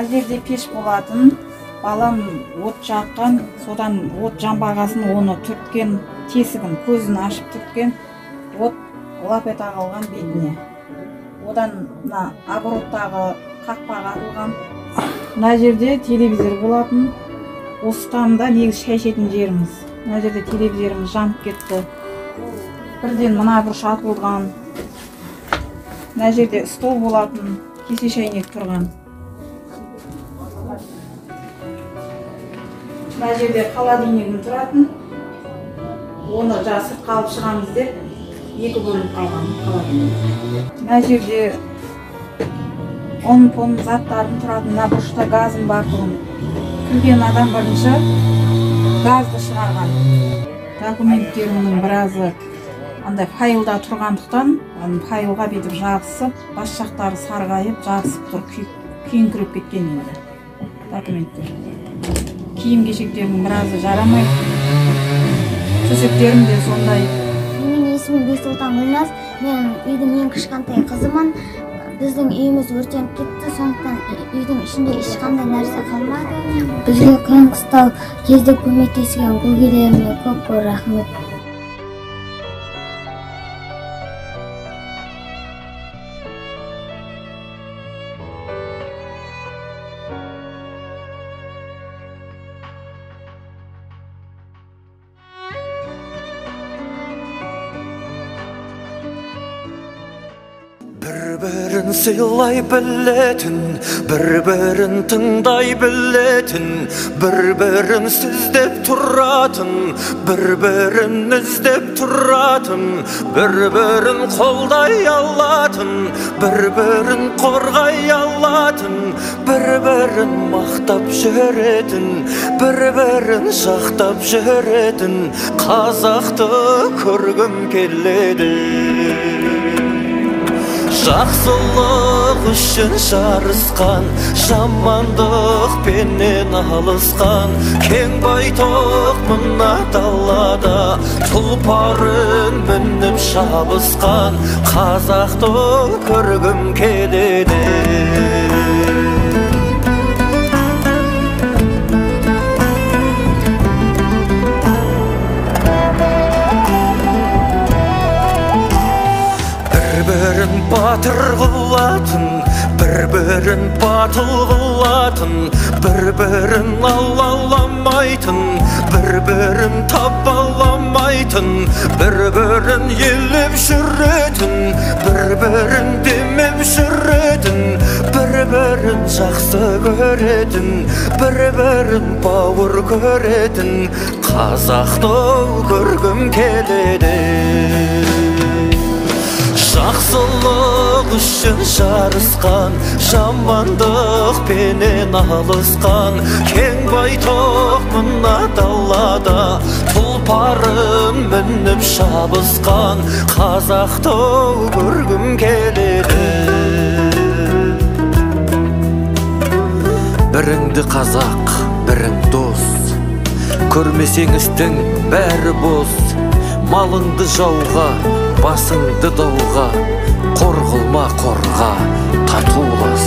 Ана жерде пеш болатын, балам от жаққан, содан от жанбағасын оны түрткен, тесігін көзін ашып түрткен, от лап ете қалған бетіне. Одан обороттағы қақпаға атылған. Мына жерде телевизор болатын. Осы тамда негіз шай ішетін жеріміз. Мына жерде телевизорымыз жанып кетті. Бірден мына бұрыш атылған. Мына жерде стол болатын, кесе шайнек тұрған. Мына жерде холодильнигім тұратын. Оны сыртқа алып шығамыз деп, екі бөлініп қалған холодильник. Мына жерде он заттардың тұратын, мына бұрышта газым бар тұғын. Кірген адам бірінші газды шығарған. Документтерімнің біразы андай файлда тұрғандықтан, файлға бетіп жабысып, бас жақтары сарғайып, жабысып тұр, күйіңкіреп кеткен енді документтер. Киім-кешектердің біразы жарамай, төсектерім де сондай. Менің есімім Бексұлтан Гүлназ, мен үйдің ең кішкентай қызымын. Біздің үйіміз өртеніп кетті, сондықтан үйдің ішінде ешқандай нәрсе қалмады. Бізге қиын-қыстау кезде көмектескен көкелеріме көп рахмет. Bir-birin sıylay bilетін, bir-birin тыңдай білетін, bir-birin сіздеп тұратын, bir-birin іздеп тұратын, bir-birin қолдай алатын, bir-birin қорғай алатын, bir-birin мақтап жүретін, bir-birin жақтап жүретін қазақты көргім келеді. Жақсылық үшін жарысқан, жамандық пенен алысқан, кең байтақ мына далада тұлпарын мініп шабысқан қазақты көргім келеді. Bir-birin батыр қылатын, bir-birin батыл қылатын, bir-birin алаламайтын, bir-birin табаламайтын, bir-birin елеп жүретін, bir-birin демеп жүретін, bir-birin жақсы көретін, bir-birin бауыр көретін қазақты көргім келеді. Жақсылық үшін жарысқан, жамандық пенен алысқан, кең байтақ мына далада тұлпарын мініп шабысқан қазақты көргім келеді. Біріңді қазақ, бірің дос, көрмесең істің бәрі бос, малыңды жауға, басыңды дауға, қор қылма қорға, татулас.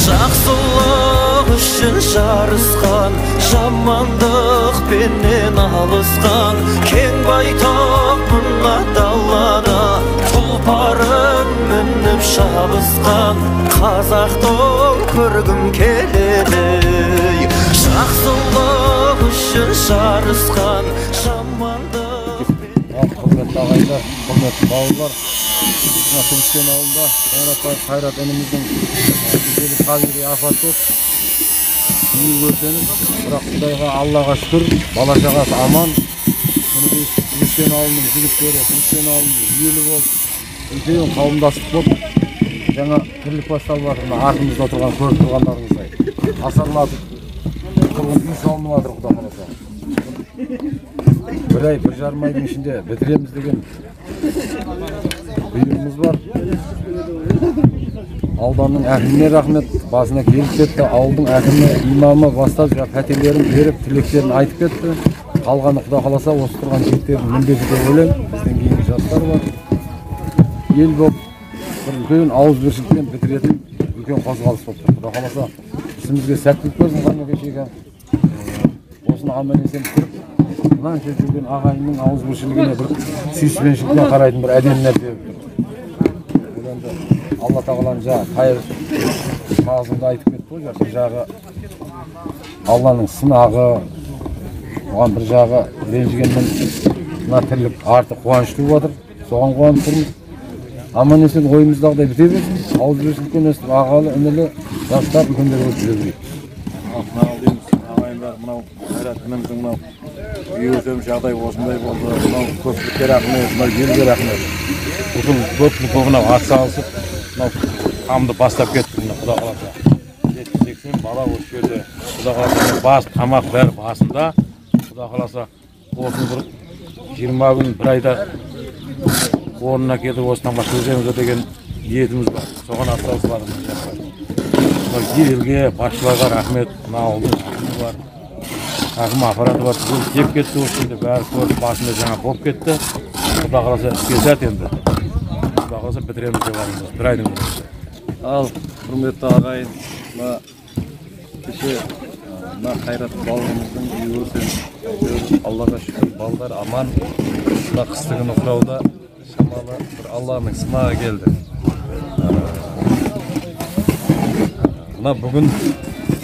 Жақсылық үшін жарысқан, жамандық пенен алысқан, кең байтақ мына далада тұлпарын мініп шабысқан қазақты көргім келеді. Жақсылық үшін жарысқан, жамандық пенен... Құрметті ағайындар, құрметті бауырлар, Күміскен ауылында Қайрат ініміздің кешелі табиғи апат болып үй өртеніп, бірақ Құдайға, Аллаға шүкір, бала шағасы аман. Күміскен ауылының жігіттері, Күміскен ауылының үйелі болып, үлкен қауымдастық болып, жаңа тірлік басталып жатыр. Артымызда отырған, көріп тұрғандарыңыздай асарлатып тұрғын үй салынып жатыр. Құдай қаласа бір ай, бір жарым айдың ішінде бітіреміз деген бұйрығымыз бар. ауданның әкіміне рахмет, басына келіп кетті. Ауылдың әкімі, имамы бастап пәтерлерін беріп, тілектерін айтып кетті. Қалғаны Құда қаласа осы тұрған жігіттердің міндеті деп ойлаймын. Бізден кейінгі жастар бар. Ел болып бір үлкен ауызбіршілікпен бітіретін үлкен қозғалыс болып тұр. Құда қаласа ісімізге сәттілік берсін. Ғана кешегі осыны аман есен көріп, мынанша жүрген ағайынның ауызбіршілігіне бір сүйіспеншілікпен қарайтын бір әдемі нәрсе болып тұр. Бұл енді Алла тағаланың жағы қайыр тағзымды айтып кетті ғой. Бір жағы Алланың сынағы, оған бір жағы ренжігеннен мына тірлік арты қуанышты болып жатыр. Соған қуанып тұрмыз. Аман есен ойымыздағыдай біте берсін. Ауызбіршілікпен өстіп ағалы, інілі жастар үлкендер болып жүре берейік. Мынау дейміз, ағайындар, мынау қайрат ініміздің мынау үй өтем жағдай осындай болды. Мынау көпшілікке рахмет, мынау елге рахмет. Бүкіл көпшілік мынау атсалысып, мынау қамды бастап кетті. Құда қаласа 70-80 бала осы жерде. Құда қаласа бас, тамақ бәрі басында. Құда қаласа осы бір 20 күн, бір айда орнына келіп осыдан басқа өземізде деген ниетіміз бар. Соған атсалысып елге, басшыларға рахмет. Мына ауылдың әкімі бар, әкім аппараты бар. Бұл кеп кетті осы жерде, бәрі көріп басында жаңа болып кетті. Құда қаласа іске сәт енді. Құда қаласа бітіреміз деп алыңыз, бір айдың өзінде. Ал құрметті ағайын, кеше мына қайрат балғымыздың үйі өтен. Аллаға шүкір, балдар аман. Мына қыстығын ұқырауда шамалы бір Алланың сынағы келді. Мына бүгін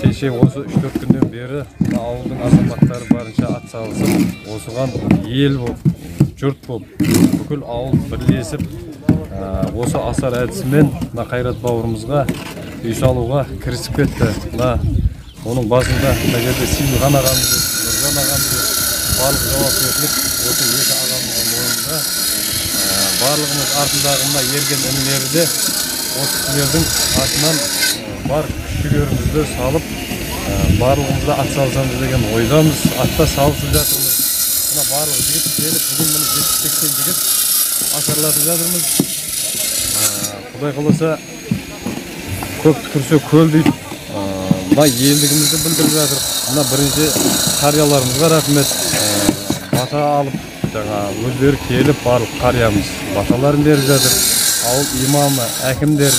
кеше осы 3-4 күннен бері мына ауылдың азаматтары барынша атсалысып, осыған ел болып, жұрт болып, бүкіл ауыл бірлесіп, осы асар әдісімен мына қайрат бауырымызға үй салуға кірісіп кетті. Оның басында мына жерде Сейілхан ағамыз, Нұржан ағамыз, барлық жауапкершілік осы екі ағамыздың мойнында. Барлығымыз артындағы мына ерген інілері де осы кісілердің артынан бар күш-жігерімізді салып, барлығымызды атсалысамыз деген ойдамыз, атта салысып жатырмыз. Мына барлық жігіт келіп, бүгін міне 70-80 жігіт асарлатып жатырмыз. Құдай қаласа көп түкірсе көл дейді. Мына елдігімізді білдіріп жатыр. Мына бірінші қарияларымызға рахмет. Бата алып, өздері келіп барлық қариямыз баталарын беріп жатыр. Ауыл имамы, әкімдер,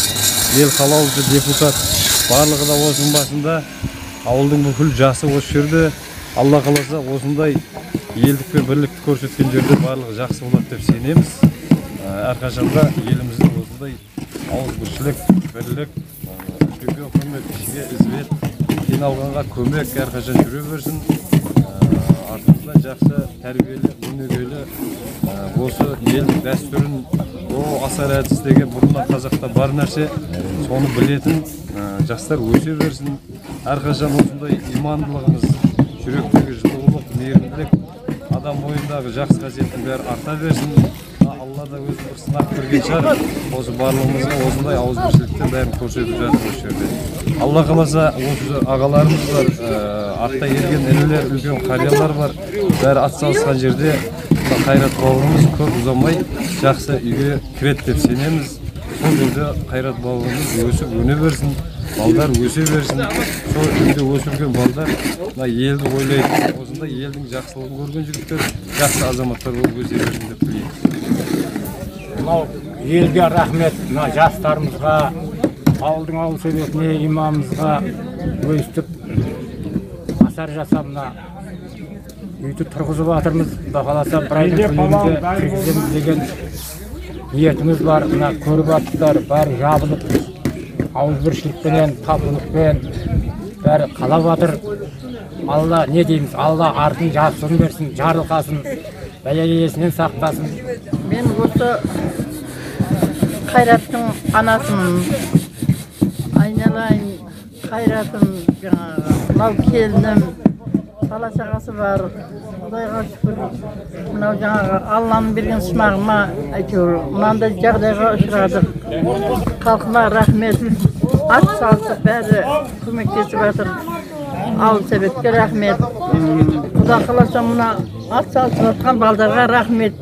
ел қалаушы, депутат барлығы да осының басында. Ауылдың бүкіл жасы осы жерде. Алла қаласа осындай елдік пен бірлікті көрсеткен жерде барлығы жақсы болады деп сенеміз. Әрқашанда елімізде осындай ауызбіршілік, бірлік, көпе құрмет, кішіге ізбет, қиналғанға көмек әрқашан жүре берсін. Артымызда жақсы, тәрбиелі, өнегелі осы елдің дәстүрін, асар әдіс деген бұрыннан қазақта бар нәрсе, соны білетін жастар өсе берсін. Әрқашан осындай имандылығымыз, жүректегі жылулық, мейірімділік, адам бойындағы жақсы қасиеттің бәрі арта берсін. Алла да өзі бір сынақ берген шығар. Осы барлығымызға осындай ауызбіршіліктен бәрін көрсетіп жатыр осы жерде. Алла қаласа осы ағаларымыз бар, атта ерген інілер, үлкен қариялар бар. Бәрі атсалысқан жерде қайрат бауырымыз көп ұзамай жақсы үйге кіреді деп сенеміз. Сол жерде қайрат бауырымыз өсіп өне берсін, балдар өсе берсін. Сол үйде өсірген балдар елді ойлайды. Осындай елдің жақсылығын көрген жігіттер жақсы азаматтар болып өсе берсін деп тілейміз. Мынау елге рахмет, мына жастарымызға, ауылдың ауыл советіне, имамымызға өстіп асар жасап мына үйді тұрғызып жатырмыз. Құда қаласа бір айдың көлемінде кіргіземіз деген ниетіміз бар. Мына көріп жатсыздар, бәрі жабылып, ауызбіршілікпенен, татулықпен бәрі қалап жатыр. Алла не дейміз? Алла артын жақсылығын берсін, жарылқасын, бәлелесінен сақтасын. Мен осы қайраттың анасын, айналайын қайратым, жаңағы мынау келінім, бала шағасы бар. Құдайға шүкір. Мынау жаңағы Алланың берген сынағыма әйтеуір мынандай жағдайға ұшырадық. Халқыма рахмет. Ат салысып бәрі көмектесіп жатыр. Ауыл советке рахмет. Құда қаласа мына ат салысып жатқан балдарға рахмет.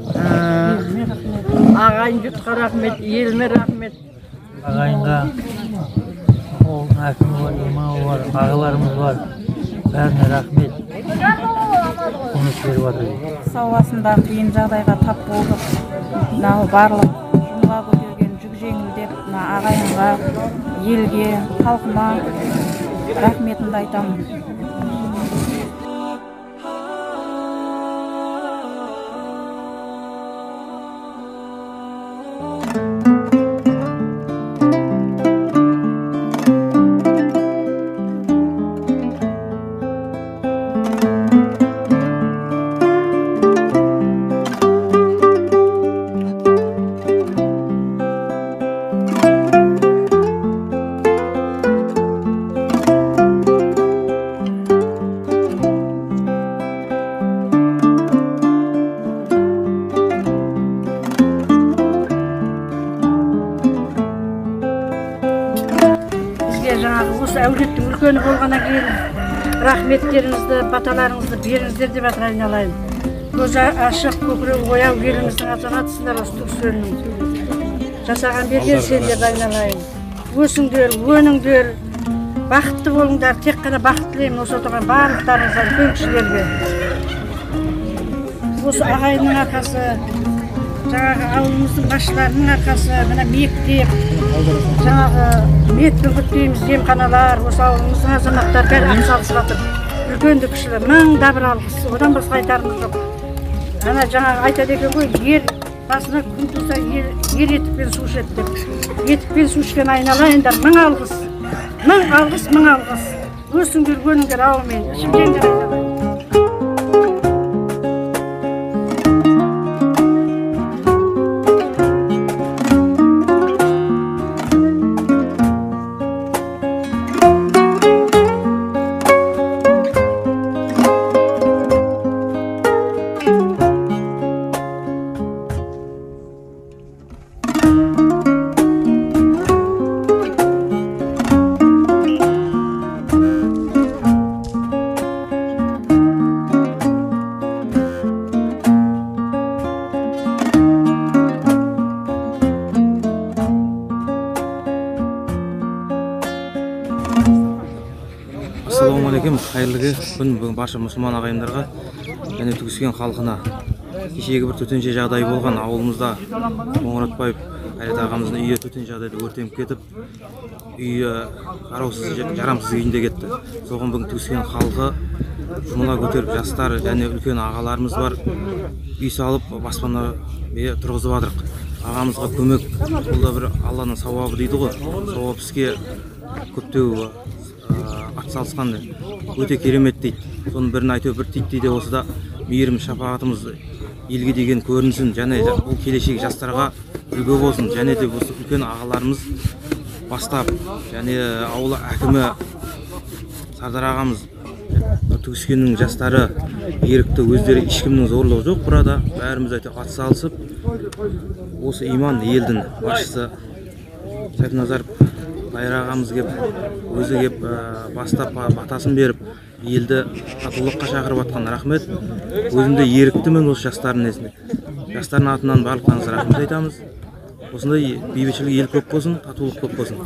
Ағайын жұртқа рахмет, еліме рахмет. ағайынға, ауылдың әкімі бар, имамы бар, ағаларымыз бар. Бәріне рахмет. Көмек беріп жатыр. Сау басында қиын жағдайға тап болдық. Мынау барлық жұмыла көтерген жүк жеңілдеп, мына ағайынға, елге, халқыма рахметімді айтамын. Осы әулеттің үлкені болғаннан кейін рахметтеріңізді, баталарыңызды беріңіздер деп айналайын. Көзі ашық, көкірегі ояу еліміздің азаматысыңдар осы Түркістеннің. Жасаған берген сендерді айналайын. Өсіңдер, өніңдер, бақытты болыңдар, тек қана бақыт тілеймін осы отырған барлықтарыңызға, үлкен кісілерге. Осы ағайынның арқасы, жаңағы ауылымыздың басшыларының арқасы, мына мектеп, жаңағы метпен күттейміз, емханалар, осы ауылымыздың азаматтары бәрі атсалысып жатыр. Үлкенді кішілі мыңда бір алғыс, одан басқа айтарымыз жоқ. Ана жаңағы айтады екен ғой, ер басына күн туса ер етікпен су ішеді деп. Етікпен су ішкен айналайындар, мың алғыс, мың алғыс, мың алғыс. Өсіңдер, өніңдер, ауымен, ішімдеңдер айналайын. Ассалаумағалейкум, қайырлы күн бүгін барша мұсылман ағайындарға және Түркістен халқына. Кешегі бір төтенше жағдай болған ауылымызда Қоңыратбаев Қайрат ағамыздың үйі төтенше жағдайда өртеніп кетіп, үйі қараусыз, жарамсыз күйінде кетті. Соған бүгін Түркістен халқы жұмыла көтеріп, жастар және үлкен ағаларымыз бар, үй салып баспана тұрғызып жатырық. Ағамызға көмек, бұл да бір Алланың сауабы дейді ғой. Сауап іске көптеу атсалысқан өте керемет дейді. Соның бірін айту бір тиді дейді, осы да мейірім шапағатымыз елге деген көрінсін, және бұл келешек жастарға үлгі болсын, және де осы үлкен ағаларымыз бастап, және ауыл әкімі Сардар ағамыз, Түркістеннің жастары ерікті, өздері ешкімнің зорлығы жоқ burada, бәріміз атсалысып, осы иман елдің басшысы Сайфназаров Тайыр ағамыз кеп, өзі кеп бастап батасын беріп, елді татулыққа шақырып атқан рахмет. Өзімде еріктімін осы жастардың несіне. Жастардың атынан барлықтарыңызға рахмет айтамыз. Осындай бейбітшілік ел көп болсын, татулық көп болсын.